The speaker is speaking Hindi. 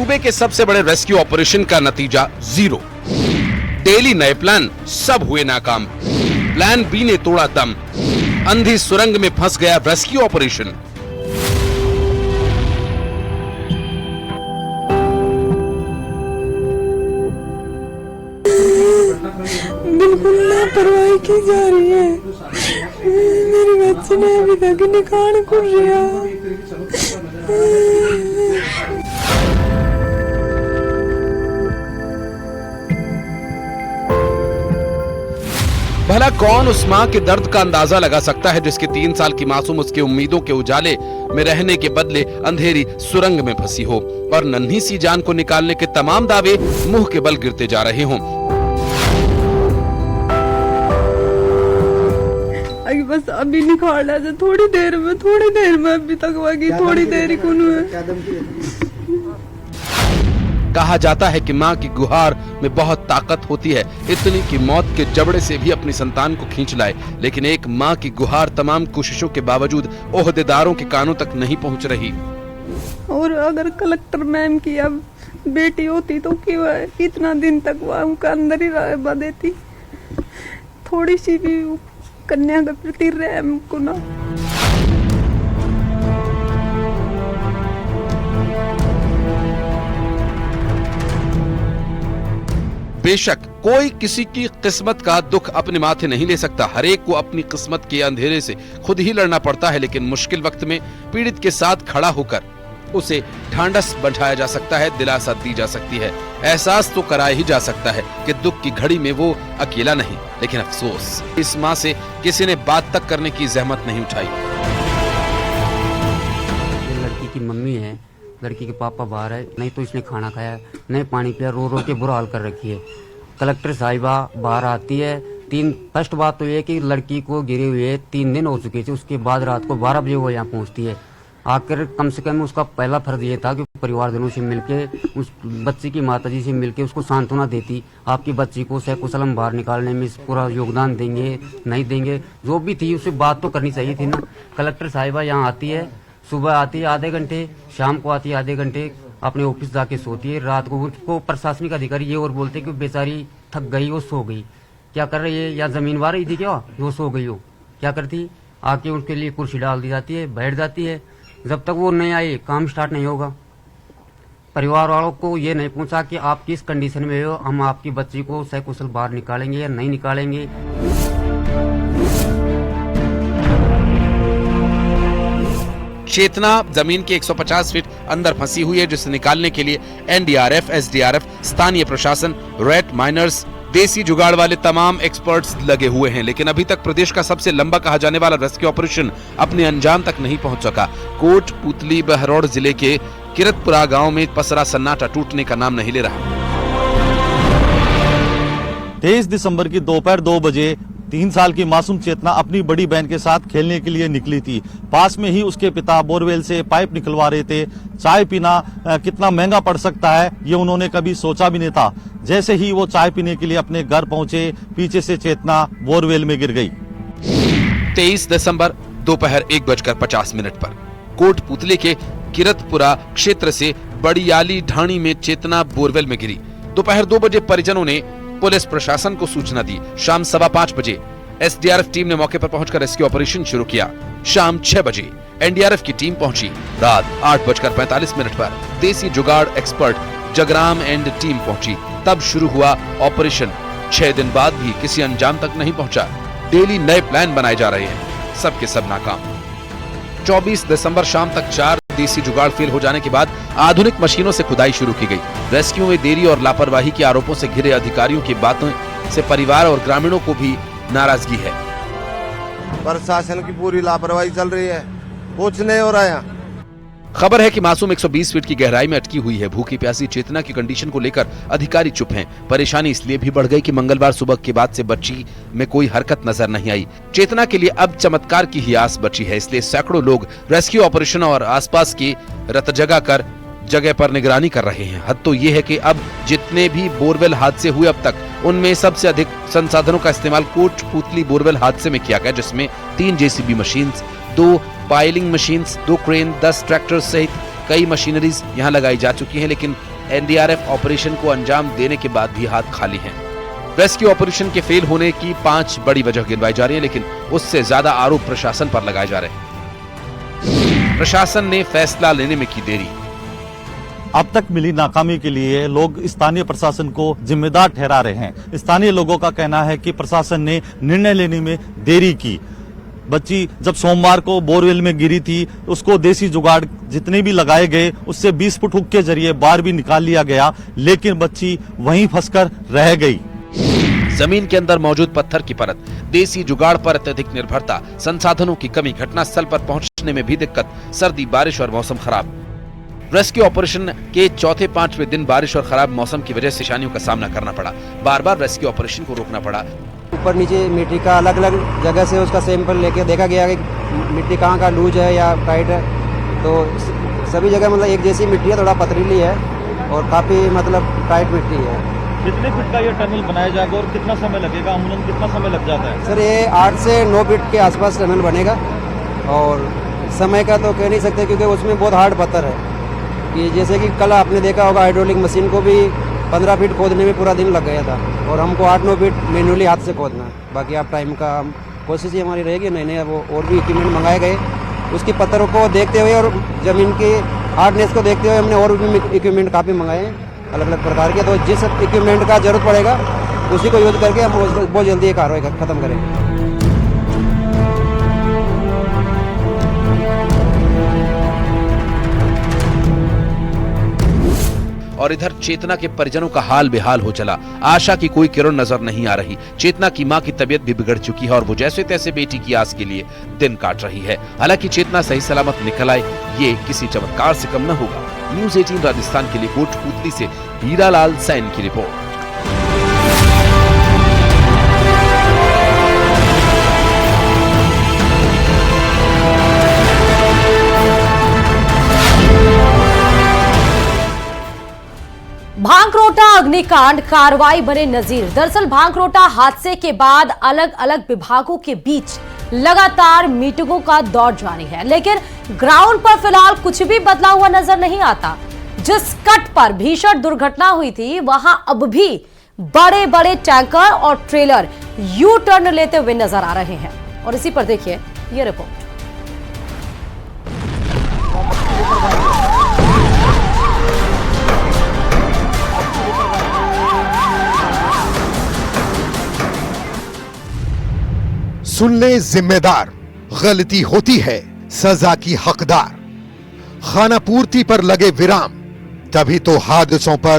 सूबे के सबसे बड़े रेस्क्यू ऑपरेशन का नतीजा 0। डेली नए प्लान, सब हुए नाकाम। प्लान बी ने तोड़ा दम, अंधी सुरंग में फंस गया रेस्क्यू ऑपरेशन। बिल्कुल लापरवाही की जा रही है। मेरी बच्ची ने अभी तक निकाल कर लिया। भला कौन उस माँ के दर्द का अंदाजा लगा सकता है जिसके 3 साल की मासूम उसके उम्मीदों के उजाले में रहने के बदले अंधेरी सुरंग में फंसी हो और नन्ही सी जान को निकालने के तमाम दावे मुंह के बल गिरते जा रहे हों। बस अभी निकाल है, थोड़ी देर में अभी तक वागी थोड़ी देर ही कौन है। कहा जाता है कि माँ की गुहार में बहुत ताकत होती है, इतनी कि मौत के जबड़े से भी अपनी संतान को खींच लाए। लेकिन एक माँ की गुहार तमाम कोशिशों के बावजूद ओहदेदारों के कानों तक नहीं पहुँच रही। और अगर कलेक्टर मैम की अब बेटी होती तो क्यों इतना दिन तक वह उनका अंदर ही रह देती। थोड़ी सी भी कन्या के प्रति रहम को ना। बेशक कोई किसी की किस्मत का दुख अपने माथे नहीं ले सकता। हर एक को अपनी किस्मत के अंधेरे से खुद ही लड़ना पड़ता है। लेकिन मुश्किल वक्त में पीड़ित के साथ खड़ा होकर उसे ढांढस बढ़ाया जा सकता है, दिलासा दी जा सकती है, एहसास तो कराया ही जा सकता है कि दुख की घड़ी में वो अकेला नहीं। लेकिन अफसोस, इस माँ से किसी ने बात तक करने की जहमत नहीं उठाई। लड़की की मम्मी है, लड़की के पापा बाहर है, नहीं तो इसने खाना खाया, नहीं पानी पिया, रो रो के बुरा हाल कर रखी है। कलेक्टर साहिबा बाहर आती है। फर्स्ट बात तो ये कि लड़की को गिरे हुए 3 दिन हो चुके थे। उसके बाद रात को 12 बजे वो यहाँ पहुँचती है। आकर कम से कम उसका पहला फर्ज ये था कि परिवारजनों से मिलके, उस बच्ची की माताजी से मिलके उसको सांत्वना देती। आपकी बच्ची को सकुशल हम बाहर निकालने में पूरा योगदान देंगे, नहीं देंगे, जो भी थी उससे बात तो करनी चाहिए थी ना। कलेक्टर साहिबा यहाँ आती है, सुबह आती है आधे घंटे, शाम को आती है आधे घंटे, अपने ऑफिस जाके सोती है। रात को उसको प्रशासनिक अधिकारी ये और बोलते कि बेचारी थक गई, वो सो गई। क्या कर रही है, या जमीन वार रही थी क्या, वो सो गई हो, क्या करती? आके उसके लिए कुर्सी डाल दी जाती है, बैठ जाती है। जब तक वो नहीं आए काम स्टार्ट नहीं होगा। परिवार वालों को ये नहीं पूछा कि आप किस कंडीशन में हो, हम आपकी बच्ची को सकुशल बाहर निकालेंगे या नहीं निकालेंगे। चेतना जमीन के 150 फीट अंदर फंसी हुई है, जिसे निकालने के लिए एनडीआरएफ, एसडीआरएफ, स्थानीय प्रशासन, रेड माइनर्स, देसी जुगाड़ वाले तमाम एक्सपर्ट्स लगे हुए हैं। लेकिन अभी तक प्रदेश का सबसे लंबा कहा जाने वाला रेस्क्यू ऑपरेशन अपने अंजाम तक नहीं पहुंच सका। कोटपूतली बहरौड़ जिले के किरतपुरा गांव में पसरा सन्नाटा टूटने का नाम नहीं ले रहा। 23 दिसंबर की दोपहर 2 बजे 3 साल की मासूम चेतना अपनी बड़ी बहन के साथ खेलने के लिए निकली थी। पास में ही उसके पिता बोरवेल से पाइप निकलवा रहे थे। चाय पीना कितना महंगा पड़ सकता है ये उन्होंने कभी सोचा भी नहीं था। जैसे ही वो चाय पीने के लिए अपने घर पहुंचे, पीछे से चेतना बोरवेल में गिर गई। 23 दिसंबर दोपहर 1:50 पर कोटपूतली के किरतपुरा क्षेत्र से बड़ियाली ढाणी में चेतना बोरवेल में गिरी। दोपहर 2 बजे परिजनों ने पुलिस प्रशासन को सूचना दी। शाम 5:15 बजे एसडीआरएफ टीम ने मौके पर पहुंचकर रेस्क्यू ऑपरेशन शुरू किया। शाम 6 बजे एनडीआरएफ की टीम पहुंची। रात 8:45 पर देसी जुगाड़ एक्सपर्ट जगराम एंड टीम पहुंची। तब शुरू हुआ ऑपरेशन। 6 दिन बाद भी किसी अंजाम तक नहीं पहुंचा। डेली नए प्लान बनाए जा रहे हैं, सबके सब नाकाम। 24 दिसंबर शाम तक 4 देसी जुगाड़ फेल हो जाने के बाद आधुनिक मशीनों से खुदाई शुरू की गई। रेस्क्यू में देरी और लापरवाही के आरोपों से घिरे अधिकारियों की बातों से परिवार और ग्रामीणों को भी नाराजगी है। प्रशासन की पूरी लापरवाही चल रही है, कुछ नहीं हो रहा है। खबर है कि मासूम 120 फीट की गहराई में अटकी हुई है। भूखी प्यासी चेतना की कंडीशन को लेकर अधिकारी चुप हैं। परेशानी इसलिए भी बढ़ गई कि मंगलवार सुबह के बाद से बच्ची में कोई हरकत नजर नहीं आई। चेतना के लिए अब चमत्कार की ही आस बची है, इसलिए सैकड़ों लोग रेस्क्यू ऑपरेशन और आसपास की रत जगह पर निगरानी कर रहे हैं। हद तो ये है कि अब जितने भी बोरवेल हादसे हुए अब तक, उनमें सबसे अधिक संसाधनों का इस्तेमाल कोटपूतली बोरवेल हादसे में किया गया, जिसमें 3 JCB machine, 2 piling machines, 2 crane, 10 tractor सहित कई मशीनरीज यहां लगाई जा चुकी हैं। लेकिन एनडीआरएफ ऑपरेशन को अंजाम देने के बाद भी हाथ खाली हैं। रेस्क्यू ऑपरेशन के फेल होने की 5 बड़ी वजह गिनवाई जा रही है, लेकिन उससे ज्यादा आरोप प्रशासन पर लगाए जा रहे हैं। प्रशासन ने फैसला लेने में की देरी। अब तक मिली नाकामी के लिए लोग स्थानीय प्रशासन को जिम्मेदार ठहरा रहे हैं। स्थानीय लोगों का कहना है कि प्रशासन ने निर्णय लेने में देरी की। बच्ची जब सोमवार को बोरवेल में गिरी थी, उसको देसी जुगाड़ जितने भी लगाए गए उससे 20 फुट हुक के जरिए बाहर भी निकाल लिया गया, लेकिन बच्ची वहीं फंसकर रह गई। जमीन के अंदर मौजूद पत्थर की परत, देसी जुगाड़ पर अत्यधिक निर्भरता, संसाधनों की कमी, घटनास्थल पर पहुंचने में भी दिक्कत, सर्दी, बारिश और मौसम खराब। रेस्क्यू ऑपरेशन के चौथे 5वें दिन बारिश और खराब मौसम की वजह से परेशानियों का सामना करना पड़ा। बार बार रेस्क्यू ऑपरेशन को रोकना पड़ा। ऊपर नीचे मिट्टी का अलग अलग जगह से उसका सैंपल लेके देखा गया कि मिट्टी कहाँ का लूज है या टाइट है, तो सभी जगह मतलब एक जैसी मिट्टी है, थोड़ा पथरीली है और काफ़ी मतलब टाइट मिट्टी है। कितने फीट का ये टनल बनाया जाएगा और कितना समय लगेगा? अमूमन कितना समय लग जाता है? सर ये 8 से 9 फीट के आसपास टनल बनेगा और समय का तो कह नहीं सकते क्योंकि उसमें बहुत हार्ड पत्थर है कि जैसे कि कल आपने देखा होगा हाइड्रोलिक मशीन को भी 15 फीट खोदने में पूरा दिन लग गया था और हमको 8-9 फीट मैनुअली हाथ से खोदना। बाकी आप टाइम का कोशिश ही हमारी रहेगी, नए वो और भी इक्विपमेंट मंगाए गए, उसकी पत्थरों को देखते हुए और ज़मीन की हार्डनेस को देखते हुए हमने और भी इक्विपमेंट काफ़ी मंगाए हैं अलग अलग प्रकार के। तो जिस इक्विपमेंट का जरूरत पड़ेगा उसी को यूज करके हम उसको बहुत जल्दी ये कार्रवाई खत्म करेंगे। और इधर चेतना के परिजनों का हाल बेहाल हो चला। आशा की कोई किरण नजर नहीं आ रही। चेतना की मां की तबीयत भी बिगड़ चुकी है और वो जैसे तैसे बेटी की आस के लिए दिन काट रही है। हालांकि चेतना सही सलामत निकल आए ये किसी चमत्कार से कम न होगा। न्यूज़ 18 राजस्थान के लिए कोटपुतली से हीरालाल सैन की रिपोर्ट। भांकरोटा अग्निकांड कार्रवाई बने नजीर। दरअसल भांकरोटा हादसे के बाद अलग अलग विभागों के बीच लगातार मीटिंगों का दौर जारी है, लेकिन ग्राउंड पर फिलहाल कुछ भी बदला हुआ नजर नहीं आता। जिस कट पर भीषण दुर्घटना हुई थी वहां अब भी बड़े बड़े टैंकर और ट्रेलर यू टर्न लेते हुए नजर आ रहे हैं। और इसी पर देखिए ये रिपोर्ट। सुन ले जिम्मेदार, गलती होती है सजा की हकदार। खाना पूर्ति पर लगे विराम, तभी तो हादसों पर